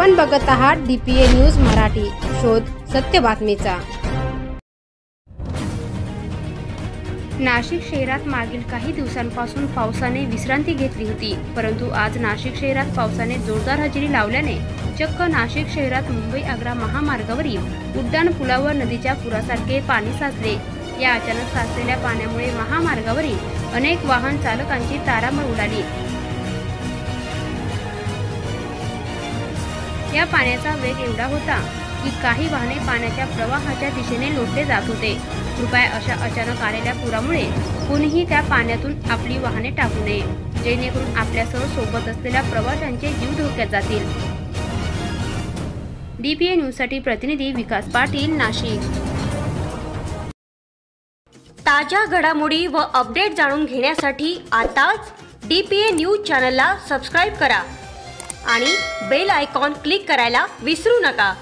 आपण बघत आहात DPA न्यूज मराठी, शोध सत्य बातमीचा। नाशिक शहरात मागील काही दिवसांपासून पावसाने विश्रांती घेतली होती, परंतु आज नाशिक शहरात पावसाने जोरदार हजेरी लावल्याने चक्क नाशिक शहरात मुंबई-आग्रा महामार्गावरील उड्डाण पुलावर नदीच्या पुरासारखे पाणी साचले। या अचानक साचलेल्या पाण्यामुळे महामार्गावरील अनेक वाहन चालकांची तारांबळ उडाली। या पाण्याचा वेग एवढा होता की काही वाहने पाण्याच्या प्रवाहाच्या दिशेने लोटले जात होते। कृपया अशा अचानक आलेल्या पुरामुळे कोणीही त्या पाण्यातून आपली वाहने टाकू नये, जेणेकरून आपल्यासह सोबत असलेल्या प्रवाशांचे जीव धोक्यात जातील। DPA न्यूजसाठी प्रतिनिधी विकास पाटील, नाशिक। ताज्या घडामोडी व अपडेट जाणून घेण्यासाठी आताच DPA न्यूज चॅनलला सबस्क्राइब करा आणि बेल आयकॉन क्लिक करायला विसरू नका।